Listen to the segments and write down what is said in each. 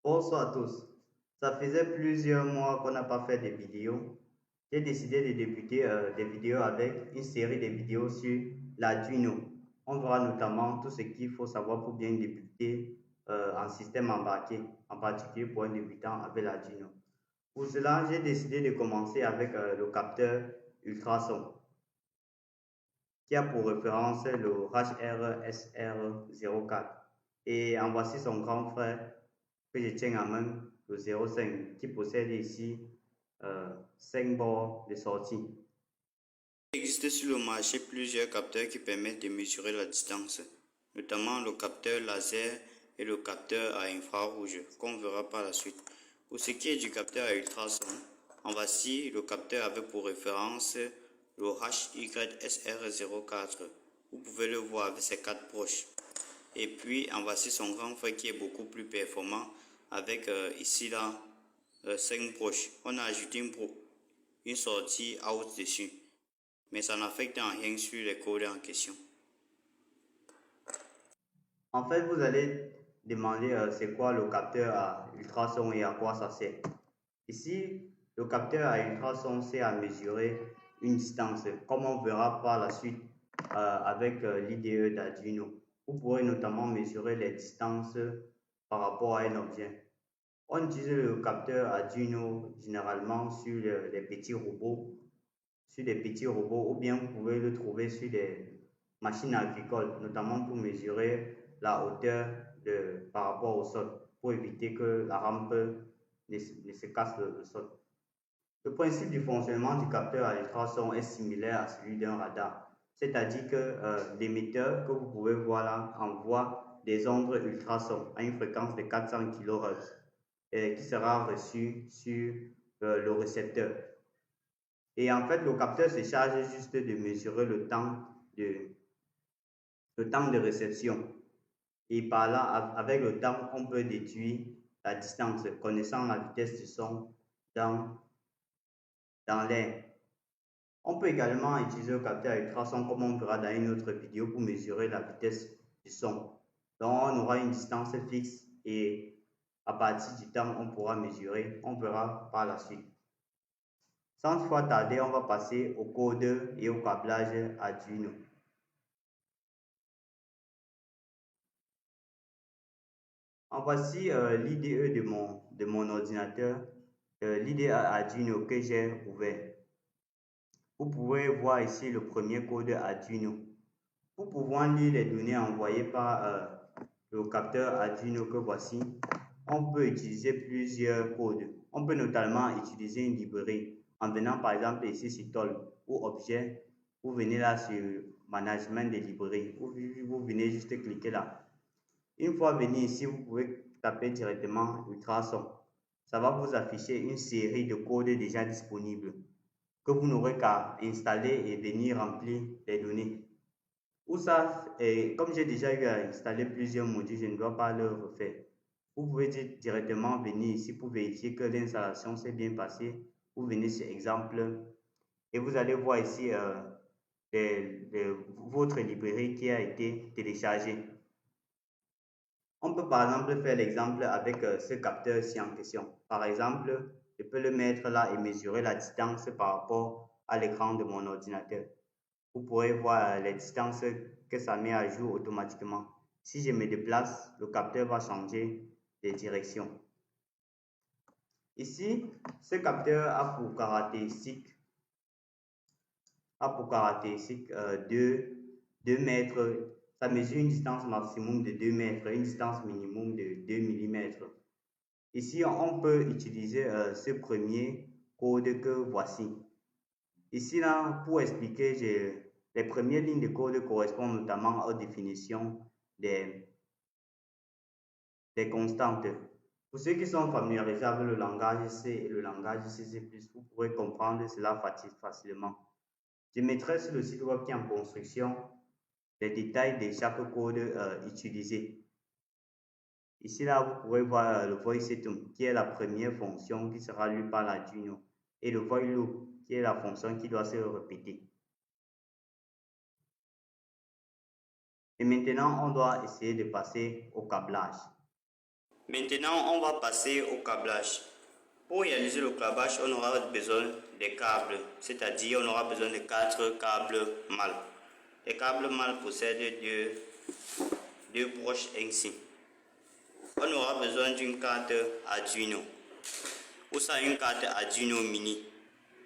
Bonsoir à tous. Ça faisait plusieurs mois qu'on n'a pas fait de vidéos. J'ai décidé de débuter des vidéos avec une série de vidéos sur l'Arduino. On verra notamment tout ce qu'il faut savoir pour bien débuter en système embarqué, en particulier pour un débutant avec l'Arduino. Pour cela, j'ai décidé de commencer avec le capteur ultrason qui a pour référence le HRSR04. Et en voici son grand frère que je tiens en main, le 05, qui possède ici 5 bords de sortie. Il existe sur le marché plusieurs capteurs qui permettent de mesurer la distance, notamment le capteur laser et le capteur à infrarouge, qu'on verra par la suite. Pour ce qui est du capteur à ultrason, en voici le capteur avec pour référence le HYSR04. Vous pouvez le voir avec ses 4 proches. Et puis en voici son grand frère qui est beaucoup plus performant avec ici là 5 proches. On a ajouté une sortie out dessus, mais ça n'affecte en rien sur les codes en question. En fait, vous allez demander c'est quoi le capteur à ultrason et à quoi ça sert. Ici, le capteur à ultrason sert à mesurer une distance, comme on verra par la suite avec l'IDE d'Arduino. Vous pourrez notamment mesurer les distances par rapport à un objet. On utilise le capteur Arduino généralement sur les petits robots, sur des petits robots, ou bien vous pouvez le trouver sur des machines agricoles, notamment pour mesurer la hauteur par rapport au sol, pour éviter que la rampe ne se casse le sol. Le principe du fonctionnement du capteur à ultrasons est similaire à celui d'un radar, c'est-à-dire que l'émetteur que vous pouvez voir là envoie des ondes ultrasons à une fréquence de 400 kHz qui sera reçue sur le récepteur. Et en fait, le capteur se charge juste de mesurer le temps de réception. Et par là, avec le temps, on peut déduire la distance, connaissant la vitesse du son dans, dans l'air. On peut également utiliser le capteur à ultrasons comme on verra dans une autre vidéo pour mesurer la vitesse du son. Donc on aura une distance fixe et à partir du temps on pourra mesurer, on verra par la suite. Sans trop tarder, on va passer au code et au câblage Arduino. En voici l'IDE de mon ordinateur, l'IDE Arduino que j'ai ouvert. Vous pouvez voir ici le premier code Arduino. Pour pouvoir lire les données envoyées par le capteur Arduino que voici, on peut utiliser plusieurs codes. On peut notamment utiliser une librairie en venant par exemple ici sur Toll ou Objet. Vous venez là sur Management des librairies. Vous venez juste cliquer là. Une fois venu ici, vous pouvez taper directement Ultrason. Ça va vous afficher une série de codes déjà disponibles que vous n'aurez qu'à installer et venir remplir les données. Ou ça, et comme j'ai déjà eu à installer plusieurs modules, je ne dois pas le refaire. Vous pouvez directement venir ici pour vérifier que l'installation s'est bien passée. Vous venez sur exemple et vous allez voir ici votre librairie qui a été téléchargée. On peut par exemple faire l'exemple avec ce capteur-ci en question. Par exemple, je peux le mettre là et mesurer la distance par rapport à l'écran de mon ordinateur. Vous pourrez voir les distances que ça met à jour automatiquement. Si je me déplace, le capteur va changer de direction. Ici, ce capteur a pour caractéristique, de 2 mètres. Ça mesure une distance maximum de 2 mètres, une distance minimum de 2 mm. Ici, on peut utiliser ce premier code que voici. Ici, là, pour expliquer, les premières lignes de code correspondent notamment aux définitions des constantes. Pour ceux qui sont familiarisés avec le langage C et le langage C++, vous pourrez comprendre cela facilement. Je mettrai sur le site web qui est en construction les détails de chaque code utilisé. Ici, là, vous pourrez voir le voiceTune, qui est la première fonction qui sera lue par l'Arduino, et le void loop, qui est la fonction qui doit se répéter. Et maintenant, on doit essayer de passer au câblage. Maintenant, on va passer au câblage. Pour réaliser le câblage, on aura besoin des câbles, c'est-à-dire on aura besoin de 4 câbles mâles. Les câbles mâles possèdent deux broches ainsi. On aura besoin d'une carte Arduino ou ça une carte Arduino mini.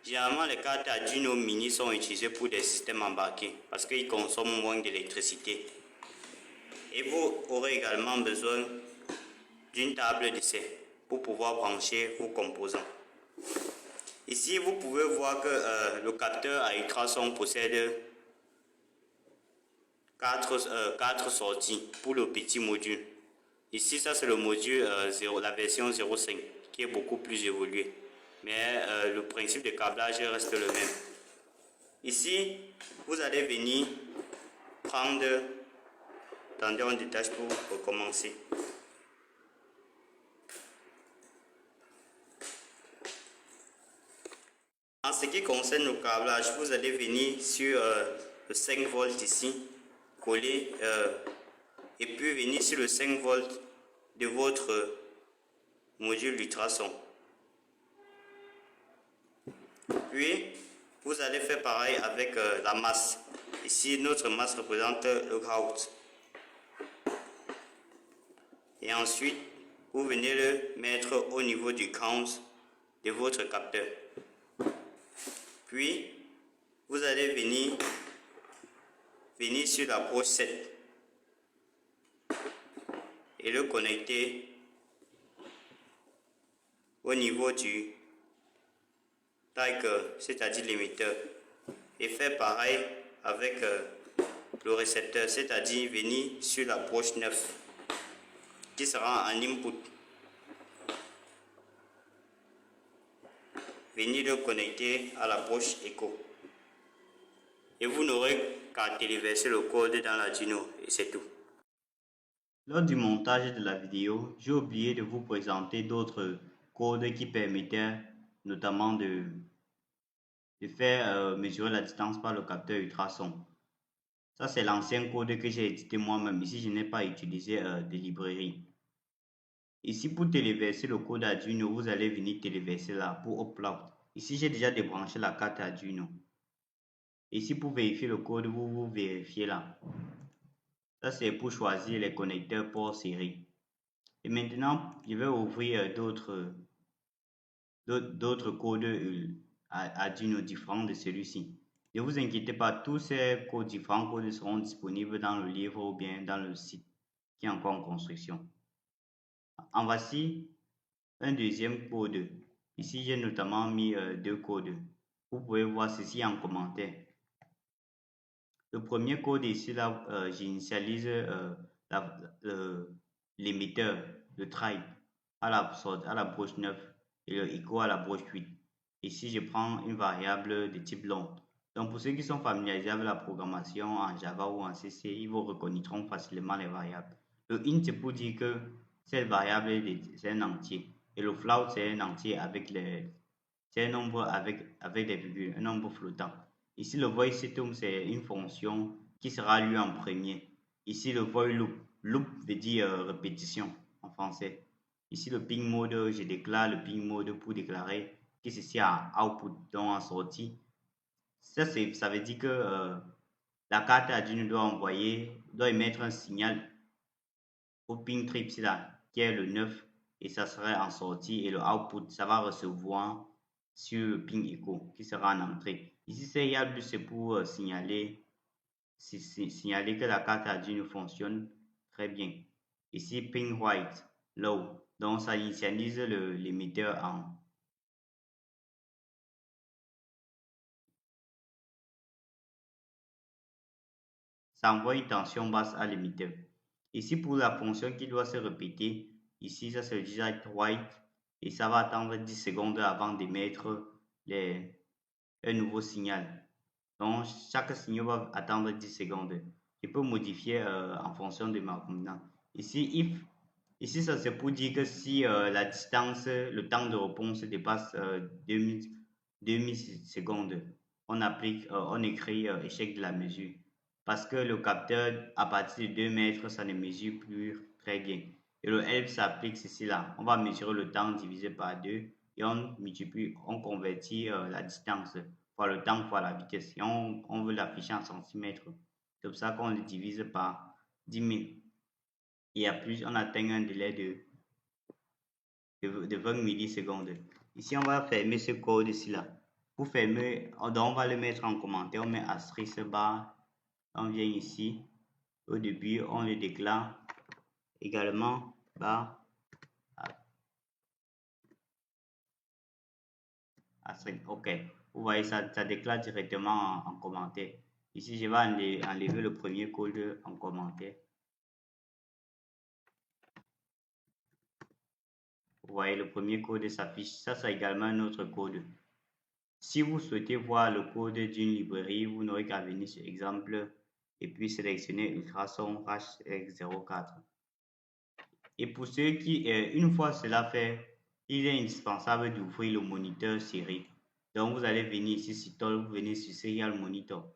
Généralement, les cartes Arduino mini sont utilisées pour des systèmes embarqués parce qu'ils consomment moins d'électricité. Et vous aurez également besoin d'une table d'essai pour pouvoir brancher vos composants. Ici, vous pouvez voir que le capteur à ultrasons possède 4 sorties pour le petit module. Ici, ça c'est le module la version 0.5 qui est beaucoup plus évolué. Mais le principe de câblage reste le même. Ici, vous allez venir prendre... Attendez, on détache pour recommencer. En ce qui concerne le câblage, vous allez venir sur le 5 volts ici, coller et puis venir sur le 5 volts de votre module ultrason. Puis, vous allez faire pareil avec la masse. Ici, notre masse représente le out. Et ensuite, vous venez le mettre au niveau du count de votre capteur. Puis, vous allez venir sur la broche 7 et le connecter au niveau du tiger, c'est-à-dire l'émetteur. Et faire pareil avec le récepteur, c'est-à-dire venir sur la broche 9 qui sera en input. Venir le connecter à la broche écho. Et vous n'aurez qu'à téléverser le code dans l'Arduino et c'est tout. Lors du montage de la vidéo, j'ai oublié de vous présenter d'autres codes qui permettaient notamment de faire mesurer la distance par le capteur ultrason. Ça, c'est l'ancien code que j'ai édité moi-même. Ici, je n'ai pas utilisé de librairie. Ici, pour téléverser le code Arduino, vous allez venir téléverser là pour upload. Ici, j'ai déjà débranché la carte Arduino. Ici, pour vérifier le code, vous vérifiez là. Ça, c'est pour choisir les connecteurs port série. Et maintenant, je vais ouvrir d'autres codes Arduino différents de celui-ci. Ne vous inquiétez pas, tous ces différents codes seront disponibles dans le livre ou bien dans le site qui est encore en construction. En voici un deuxième code. Ici, j'ai notamment mis 2 codes. Vous pouvez voir ceci en commentaire. Le premier code ici, là, j'initialise l'émetteur, le tribe, à la broche 9 et le écho à la broche 8. Ici, je prends une variable de type long. Donc, pour ceux qui sont familiarisés avec la programmation en Java ou en CC, ils vous reconnaîtront facilement les variables. Le int, c'est pour dire que cette variable, c'est un entier. Et le float, c'est un entier avec c'est un nombre avec des virgules, un nombre flottant. Ici, le void setum, c'est une fonction qui sera lue en premier. Ici, le void loop. Loop veut dire répétition en français. Ici, le ping mode, je déclare le ping mode pour déclarer que ceci a output, donc en sortie. Ça veut dire que la carte Arduino doit émettre un signal au ping trip là, qui est le 9, et ça serait en sortie, et le output, ça va recevoir sur le ping echo qui sera en entrée. Ici, c'est c'est pour signaler que la carte Arduino fonctionne très bien. Ici, ping white, low, donc ça initialise l'émetteur en. Ça envoie une tension basse à l'émetteur. Ici, pour la fonction qui doit se répéter, ici, ça c'est direct white et ça va attendre 10 secondes avant d'émettre un nouveau signal. Donc, chaque signal va attendre 10 secondes. Je peux modifier en fonction de ma convenance. Ici, if. Ici, ça c'est pour dire que si la distance, le temps de réponse dépasse 2000 secondes, on écrit échec de la mesure. Parce que le capteur, à partir de 2 mètres, ça ne mesure plus très bien. Et le ELF s'applique ceci là. On va mesurer le temps divisé par 2 et on multiplie, on convertit la distance fois le temps fois la vitesse. Et on veut l'afficher en centimètres. C'est pour ça qu'on le divise par 10 000. Et à plus, on atteint un délai de 20 millisecondes. Ici, on va fermer ce code ici là. Pour fermer, on va le mettre en commentaire. On met asterisk bar. On vient ici. Au début, on le déclare également bar asterisk. OK. Vous voyez, ça déclare directement en commentaire. Ici, je vais enlever le premier code en commentaire. Vous voyez, le premier code s'affiche. Ça, c'est également un autre code. Si vous souhaitez voir le code d'une librairie, vous n'aurez qu'à venir sur exemple et puis sélectionner Ultrason HX04. Et pour ceux qui, une fois cela fait, il est indispensable d'ouvrir le moniteur série. Donc vous allez venir ici sur Tool, vous venez sur Serial Monitor.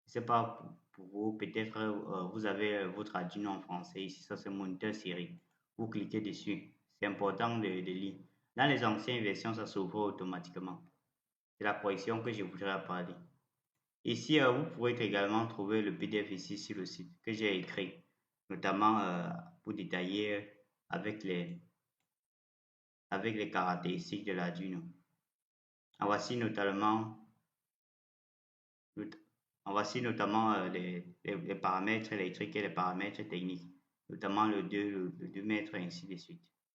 Je ne sais pas pour vous, peut-être vous avez votre Arduino en français ici, ça c'est moniteur série. Vous cliquez dessus, c'est important de lire. Dans les anciennes versions, ça s'ouvre automatiquement. C'est la correction que je voudrais parler. Ici, vous pourrez également trouver le PDF ici sur le site que j'ai écrit, notamment pour détailler avec les caractéristiques de l'Arduino. Voici notamment les paramètres électriques et les paramètres techniques, notamment le 2 mètres et ainsi de suite.